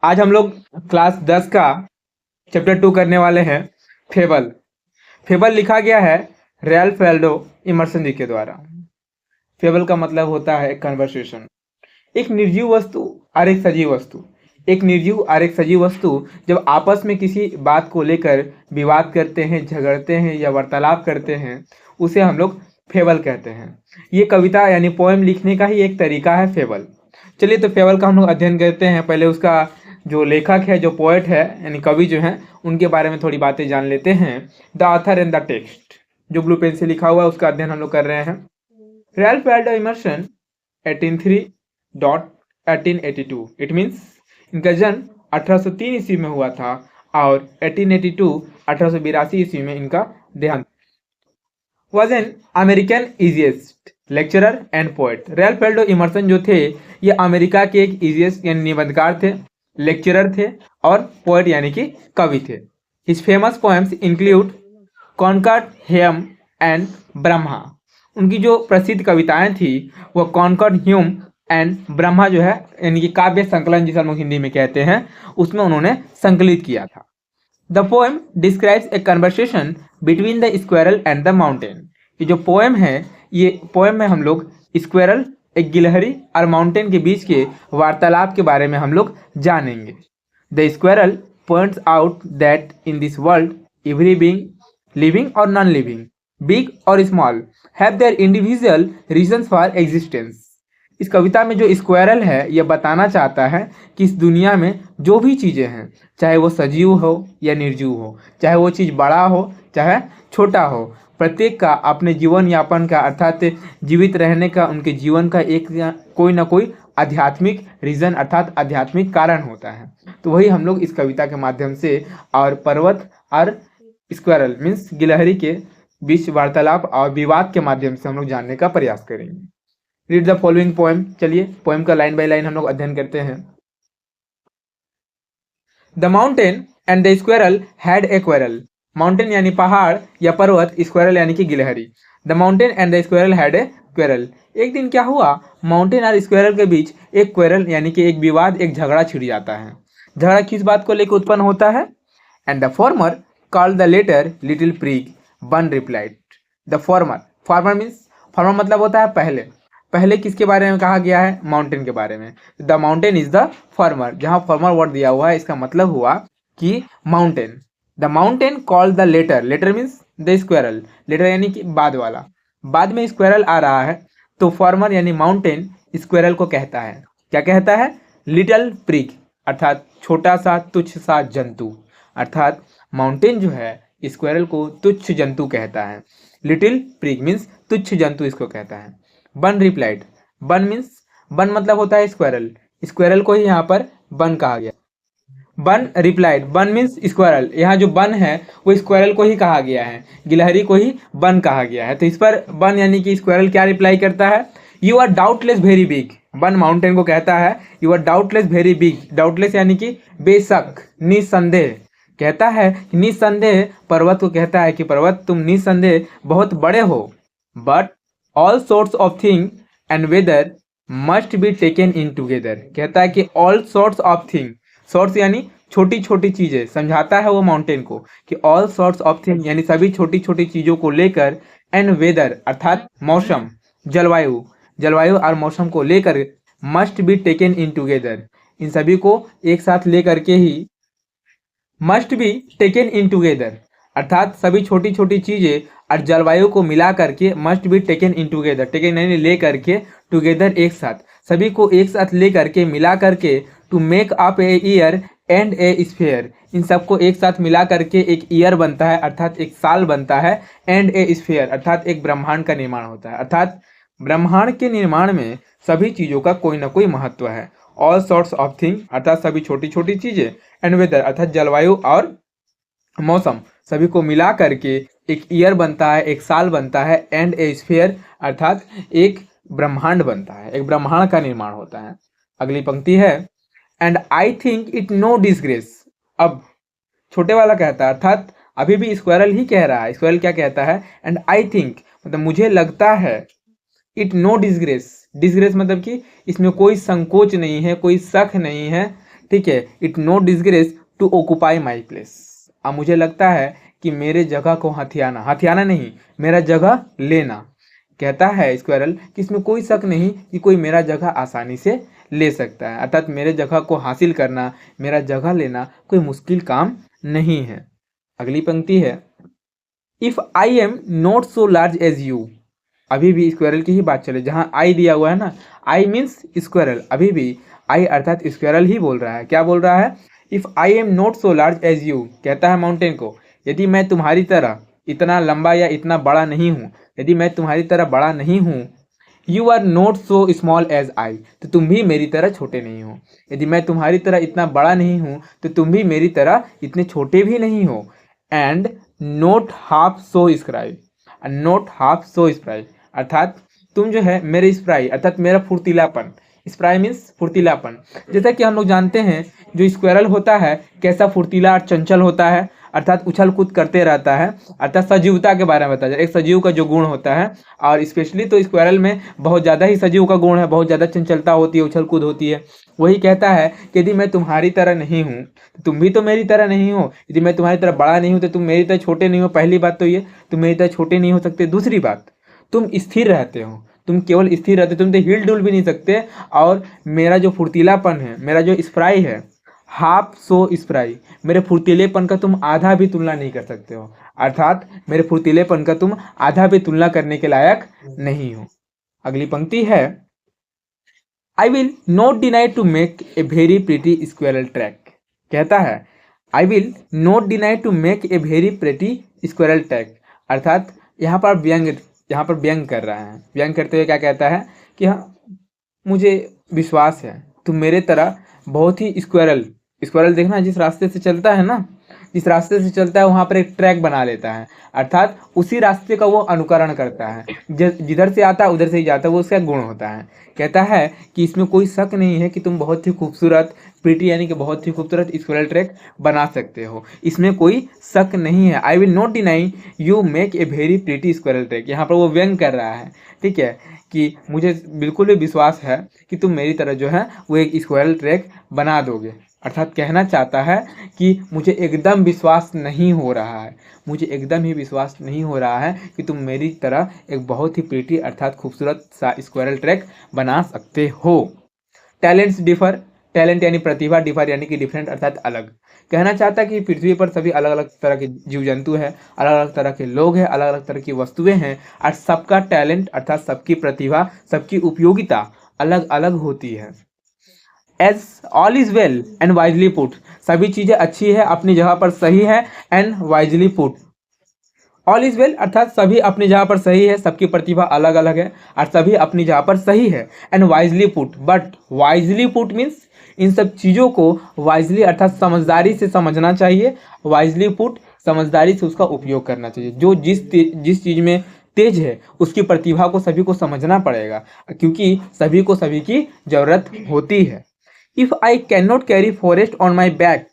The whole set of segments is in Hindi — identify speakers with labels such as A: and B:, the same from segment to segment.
A: आज हम लोग क्लास 10 का चैप्टर 2 करने वाले हैं। फेबल। फेबल लिखा गया है रैल्फ वाल्डो इमर्सन जी के द्वारा। फेबल का मतलब होता है कन्वर्सेशन। एक निर्जीव वस्तु और एक सजीव वस्तु, एक निर्जीव और एक सजीव वस्तु जब आपस में किसी बात को लेकर विवाद करते हैं, झगड़ते हैं या वार्तालाप करते हैं, उसे हम लोग फेबल कहते हैं। ये कविता यानी पोएम लिखने का ही एक तरीका है फेबल। चलिए तो फेबल का हम लोग अध्ययन करते हैं। पहले उसका जो लेखक है, जो पोएट है यानी कवि जो हैं, उनके बारे में थोड़ी बातें जान लेते हैं। The author and the text, जो ब्लू पेन से लिखा हुआ है उसका अध्ययन हम लोग कर रहे हैं। Ralph Waldo immersion 1882 it means इनका जन्म 1803 ईस्वी में हुआ था और 1882 ईस्वी में इनका देहांत। Was an American easiest lecturer and poet. Ralph Waldo immersion जो थे ये अमेरिका के एक इजिएस्ट यानी निबंधकार थे, लेक्चरर थे और पोएट यानी कि कवि थे। His famous poems include Concord, Hymn and Brahma. उनकी जो प्रसिद्ध कविताएं थी वह कॉन्कॉर्ड, ह्यूम एंड ब्रह्मा जो है यानी कि काव्य संकलन जिसे हम लोग हिंदी में कहते हैं, उसमें उन्होंने संकलित किया था। The poem describes a conversation between the squirrel and the mountain. ये जो पोएम है, ये पोएम में हम लोग स्क्वायरल, एक गिलहरी और माउंटेन के बीच के वार्तालाप के बारे में हम लोग जानेंगे। The squirrel points out that in this world every being, living और नॉन लिविंग, बिग और small, have their individual reasons for existence. इस कविता में जो स्क्वायरल है यह बताना चाहता है कि इस दुनिया में जो भी चीज़ें हैं, चाहे वो सजीव हो या निर्जीव हो, चाहे वो चीज़ बड़ा हो चाहे छोटा हो, प्रत्येक का अपने जीवन यापन का अर्थात जीवित रहने का, उनके जीवन का एक कोई ना कोई आध्यात्मिक रीज़न अर्थात आध्यात्मिक कारण होता है। तो वही हम लोग इस कविता के माध्यम से और पर्वत और स्क्वायरल मीन्स गिलहरी के बीच वार्तालाप और विवाद के माध्यम से हम लोग जानने का प्रयास करेंगे। Read the following poem. चलिए पोएम का लाइन बाय लाइन हम लोग अध्ययन करते हैं। The mountain and the squirrel had a quarrel. Mountain यानी पहाड़ या पर्वत, स्क्वायरल यानी कि गिलहरी। The mountain and the squirrel had a quarrel. एक दिन क्या हुआ, माउंटेन और स्क्वायरल के बीच एक क्वेरल यानी कि एक विवाद, एक झगड़ा छिड़ जाता है। झगड़ा किस बात को लेकर उत्पन्न होता है? And the former called the latter little prig, Bun replied. The former, former means, former मतलब होता है पहले। पहले किसके बारे में कहा गया है? माउंटेन के बारे में। The mountain is the former, जहाँ फॉर्मर वर्ड दिया हुआ है इसका मतलब हुआ कि mountain. The mountain call the latter, latter means the squirrel, latter यानी कि बाद वाला, बाद में स्क्वायरल आ रहा है तो फॉर्मर यानी माउंटेन स्क्वायरल को कहता है, क्या कहता है? लिटिल प्रिग अर्थात छोटा सा तुच्छ सा जंतु, अर्थात माउंटेन जो है स्क्वायरल को तुच्छ जंतु कहता है। लिटिल प्रिग मीन्स तुच्छ जंतु इसको कहता है। बन रिप्लाइड, बन मीन्स, बन मतलब होता है स्क्वायरल, स्क्वायरल को ही यहाँ पर बन कहा गया। बन रिप्लाइड, बन मीन्स स्क्वायरल, यहाँ जो बन है वो स्क्वायरल को ही कहा गया है, गिलहरी को ही बन कहा गया है। तो इस पर बन यानी कि स्क्वायरल क्या रिप्लाई करता है? You are doubtless very big. Bun mountain को कहता है you are doubtless very big. Doubtless यानी कि बेशक, निसंदेह, कहता है कि निसंदेह पर्वत को कहता है कि पर्वत तुम निसंदेह बहुत बड़े हो। But all sorts of thing and weather must be taken in together। कहता है कि all sorts of thing, sorts यानी छोटी छोटी चीजें, समझाता है वो माउंटेन को कि all sorts of thing यानी सभी छोटी छोटी चीजों को लेकर, and weather अर्थात मौसम, जलवायु, जलवायु और मौसम को लेकर, must be taken in together इन सभी को एक साथ लेकर के ही, must be taken in together अर्थात सभी छोटी छोटी चीजें और जलवायु को मिला करके must be taken in together, taken यानी ले करके, टुगेदर एक साथ, सभी को एक साथ ले करके मिला करके, to make up a year and a sphere, इन सबको एक साथ मिला करके एक ईयर बनता है अर्थात एक साल बनता है, एंड ए स्फीयर अर्थात एक ब्रह्मांड का निर्माण होता है। अर्थात ब्रह्मांड के निर्माण में सभी चीज़ों का कोई ना कोई महत्व है। ऑल सॉर्ट्स ऑफ थिंग अर्थात सभी छोटी छोटी चीज़ें, एंड वेदर अर्थात जलवायु और मौसम, सभी को मिला करके एक ईयर बनता है, एक साल बनता है, एंड ए स्फीयर अर्थात एक ब्रह्मांड बनता है, एक ब्रह्मांड का निर्माण होता है। अगली पंक्ति है and I think it no disgrace. अब छोटे वाला कहता है अर्थात अभी भी स्क्वायरल ही कह रहा है। स्क्वायरल क्या कहता है? एंड आई थिंक मतलब मुझे लगता है, इट नो डिसग्रेस, डिसग्रेस मतलब कि इसमें कोई संकोच नहीं है, कोई शक नहीं है, ठीक है, it no disgrace to occupy my place. अब मुझे लगता है कि मेरे जगह को हथियाना, हथियाना नहीं, मेरा जगह लेना। कहता है स्क्वायरल कि इसमें कोई शक नहीं कि कोई मेरा जगह आसानी से ले सकता है, अर्थात मेरे जगह को हासिल करना, मेरा जगह लेना कोई मुश्किल काम नहीं है। अगली पंक्ति है, if I am not so large as you. अभी भी स्क्वायरल की ही बात चले, जहाँ आई दिया हुआ है ना, आई मीन्स स्क्वायरल, अभी भी आई अर्थात स्क्वायरल ही बोल रहा है। क्या बोल रहा है? If I am not so large as you, कहता है माउंटेन को, यदि मैं तुम्हारी तरह इतना लंबा या इतना बड़ा नहीं हूँ, यदि मैं तुम्हारी तरह बड़ा नहीं हूँ, you are not so small as I, तो तुम भी मेरी तरह छोटे नहीं हो। यदि मैं तुम्हारी तरह इतना बड़ा नहीं हूँ तो तुम भी मेरी तरह इतने छोटे भी नहीं हो। And not half so scribe, not half so scribe, अर्थात तुम जो है मेरे स्प्राई अर्थात मेरा फुर्तीलापन, स्प्राई मीन्स फुर्तीलापन। जैसा कि हम लोग जानते हैं जो स्क्वायरल होता है कैसा फुर्तीला और चंचल होता है, अर्थात उछल कूद करते रहता है, अर्थात सजीवता के बारे में बताया जाए, एक सजीव का जो गुण होता है, और स्पेशली तो स्क्वायरल में बहुत ज़्यादा ही सजीव का गुण है, बहुत ज़्यादा चंचलता होती है, उछल कूद होती है। वही कहता है कि यदि मैं तुम्हारी तरह नहीं हूँ तो तुम भी तो मेरी तरह नहीं हो, यदि मैं तुम्हारी तरह बड़ा नहीं हूँ तो तुम मेरी तरह छोटे नहीं हो। पहली बात तो ये, तुम मेरी तरह छोटे नहीं हो सकते। दूसरी बात, तुम स्थिर रहते हो, तुम केवल स्थिर रहते, तुम तो हिल डुल भी नहीं सकते। और मेरा जो फुर्तीलापन है, मेरा जो स्प्राई है, हाफ सो स्प्राई, मेरे फुर्तीलेपन का तुम आधा भी तुलना नहीं कर सकते हो, अर्थात मेरे फुर्तीलेपन का तुम आधा भी तुलना करने के लायक नहीं हो। अगली पंक्ति है, I will not deny to make a very pretty squirrel track. कहता है I will not deny to make a very pretty squirrel track, अर्थात यहाँ पर व्यंग कर रहा है। व्यंग करते हुए क्या कहता है कि हाँ, मुझे विश्वास है तुम मेरे तरह बहुत ही स्क्वायरल, स्क्वायरल देखना जिस रास्ते से चलता है ना, जिस रास्ते से चलता है वहाँ पर एक ट्रैक बना लेता है, अर्थात उसी रास्ते का वो अनुकरण करता है, जिधर से आता है उधर से ही जाता है, वो उसका गुण होता है। कहता है कि इसमें कोई शक नहीं है कि तुम बहुत ही खूबसूरत, प्रीटी यानी कि बहुत ही खूबसूरत स्क्वायरल ट्रैक बना सकते हो, इसमें कोई शक नहीं है। I will not deny you make a very pretty squirrel track, यहाँ पर वो व्यंग कर रहा है, ठीक है, कि मुझे बिल्कुल भी विश्वास है कि तुम मेरी तरह जो है वो एक स्क्वायरल ट्रैक बना दोगे। अर्थात कहना चाहता है कि मुझे एकदम विश्वास नहीं हो रहा है, मुझे एकदम ही विश्वास नहीं हो रहा है कि तुम मेरी तरह एक बहुत ही प्रीटी अर्थात खूबसूरत सा स्क्वायरल ट्रैक बना सकते हो। टैलेंट्स डिफर, टैलेंट यानी प्रतिभा, डिफर यानी कि डिफरेंट अर्थात अलग। कहना चाहता है कि पृथ्वी पर सभी अलग अलग तरह के जीव जंतु हैं, अलग अलग तरह के लोग हैं, अलग अलग तरह की वस्तुएं हैं, और सबका टैलेंट अर्थात सबकी प्रतिभा, सबकी उपयोगिता अलग अलग होती है। As all is well and wisely put, सभी चीज़ें अच्छी है, अपनी जगह पर सही है, and wisely put, all is well अर्थात सभी अपनी जगह पर सही है, सबकी प्रतिभा अलग अलग है और सभी अपनी जगह पर सही है। And wisely put, but wisely put means in सब चीज़ों को वाइजली अर्थात समझदारी से समझना चाहिए। वाइजली पुट, समझदारी से उसका उपयोग करना चाहिए। जो जिस चीज़ में तेज है उसकी प्रतिभा को सभी को समझना पड़ेगा, क्योंकि सभी को सभी की ज़रूरत होती है। If I can not carry forest on my back,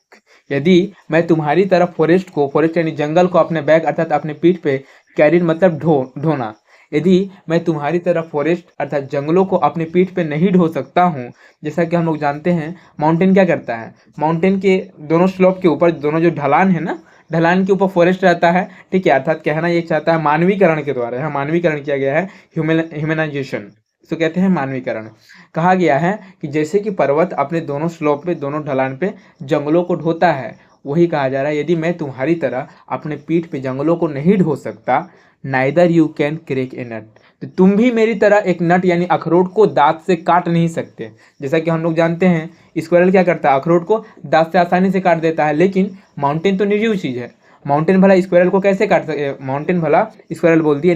A: यदि मैं तुम्हारी तरह फॉरेस्ट यानी जंगल को अपने बैक अर्थात अपने पीठ पे, कैरी मतलब ढोना, यदि मैं तुम्हारी तरह फॉरेस्ट अर्थात जंगलों को अपने पीठ पे नहीं ढो सकता हूँ। जैसा कि हम लोग जानते हैं माउंटेन क्या करता है, माउंटेन के दोनों स्लोप के ऊपर, दोनों जो ढलान है ना, ढलान के ऊपर फॉरेस्ट रहता है, ठीक है, अर्थात कहना ये चाहता है मानवीकरण के द्वारा, यहाँ मानवीकरण किया गया है, ह्यूमनाइजेशन, इसको कहते हैं मानवीकरण। कहा गया है कि जैसे कि पर्वत अपने दोनों स्लोप पे, दोनों ढलान पे जंगलों को ढोता है, वही कहा जा रहा है यदि मैं तुम्हारी तरह अपने पीठ पे जंगलों को नहीं ढो सकता, नाइदर यू कैन क्रेक ए नट, तो तुम भी मेरी तरह एक नट यानी अखरोट को दांत से काट नहीं सकते। जैसा कि हम लोग जानते हैं स्क्वायरल क्या करता है, अखरोट को दांत से आसानी से काट देता है, लेकिन माउंटेन तो निर्जीव चीज़ है, माउंटेन भला स्क्वायरल को कैसे काट सकते, माउंटेन भला, स्क्वायरल बोलती है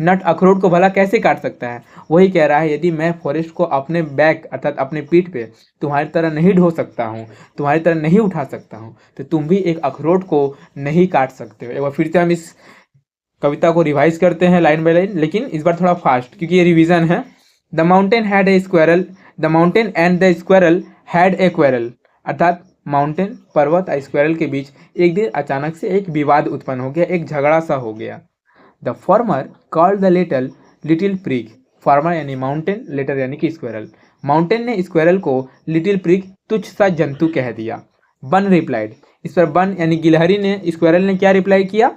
A: नट अखरोट को भला कैसे काट सकता है। वही कह रहा है यदि मैं फॉरेस्ट को अपने बैक अर्थात अपने पीठ पे तुम्हारी तरह नहीं ढो सकता हूँ, तुम्हारी तरह नहीं उठा सकता हूँ, तो तुम भी एक अखरोट को नहीं काट सकते हो। एक बार फिर से हम इस कविता को रिवाइज करते हैं लाइन बाय लाइन, लेकिन इस बार थोड़ा फास्ट क्योंकि ये रिवीजन है। The mountain had a squirrel, the mountain and the squirrel had a quarrel, अर्थात माउंटेन पर्वत और स्क्वायरल के बीच एक दिन अचानक से एक विवाद उत्पन्न हो गया, एक झगड़ा सा हो गया। The former called the little prig, farmer यानी माउंटेन, लेटर यानी कि स्क्वायरल, माउंटेन ने स्क्वायरल को लिटिल प्रिक तुच्छ सा जंतु कह दिया। बन रिप्लाइड, इस पर बन यानी गिलहरी ने स्क्वायरल ने क्या रिप्लाई किया?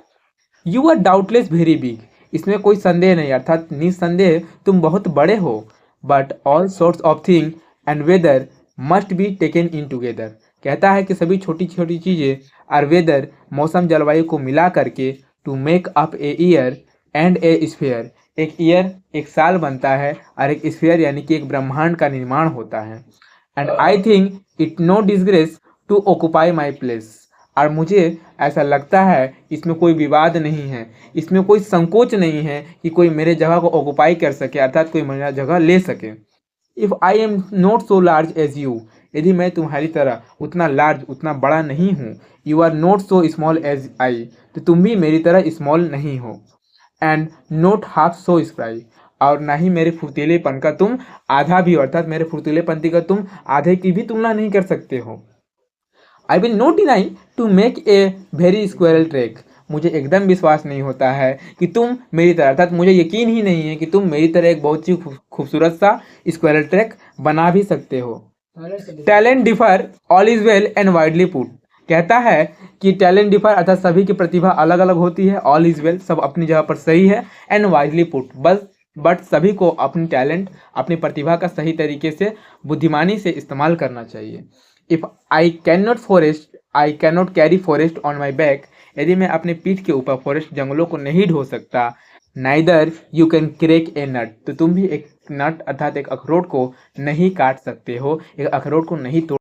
A: You are doubtless very big, इसमें कोई संदेह नहीं अर्थात निस्संदेह तुम बहुत बड़े हो। But all sorts of thing and weather must be taken in together, कहता है कि सभी छोटी छोटी चीज़ें और वेदर मौसम जलवायु को मिला करके to make up a year and a sphere, एक ईयर एक साल बनता है और एक स्फीयर यानी कि एक ब्रह्मांड का निर्माण होता है। And I think it no disgrace to occupy my place, और मुझे ऐसा लगता है इसमें कोई विवाद नहीं है, इसमें कोई संकोच नहीं है कि कोई मेरे जगह को ऑक्यूपाई कर सके अर्थात कोई मेरा जगह ले सके। If I am not so large as you, यदि मैं तुम्हारी तरह उतना लार्ज उतना बड़ा नहीं हूँ, you are not so small as I, तो तुम भी मेरी तरह स्मॉल नहीं हो। And not half so spry, और ना ही मेरे फुर्तीलेपन का तुम आधा भी अर्थात मेरे फुर्तीलेपंती का तुम आधे की भी तुलना नहीं कर सकते हो। I will not deny to make a very squirrel track, मुझे एकदम विश्वास नहीं होता है कि तुम मेरी तरह अर्थात मुझे यकीन ही नहीं है कि तुम मेरी तरह एक बहुत ही खूबसूरत सा स्क्वायरल ट्रैक बना भी सकते हो। Talent differ all is well and widely put, कहता है कि टैलेंट डिफर अर्थात सभी की प्रतिभा अलग अलग होती है, ऑल इज वेल सब अपनी जगह पर सही है, एंड वाइडली पुट बस बट सभी को अपनी टैलेंट अपनी प्रतिभा का सही तरीके से बुद्धिमानी से इस्तेमाल करना चाहिए। If I can not forest I can not carry forest on my back, यदि मैं अपने पीठ के ऊपर फॉरेस्ट जंगलों को नहीं ढो सकता, नाइदर यू कैन क्रेक ए नट, तो तुम भी एक नट अर्थात एक अखरोट को नहीं काट सकते हो, एक अखरोट को नहीं तोड़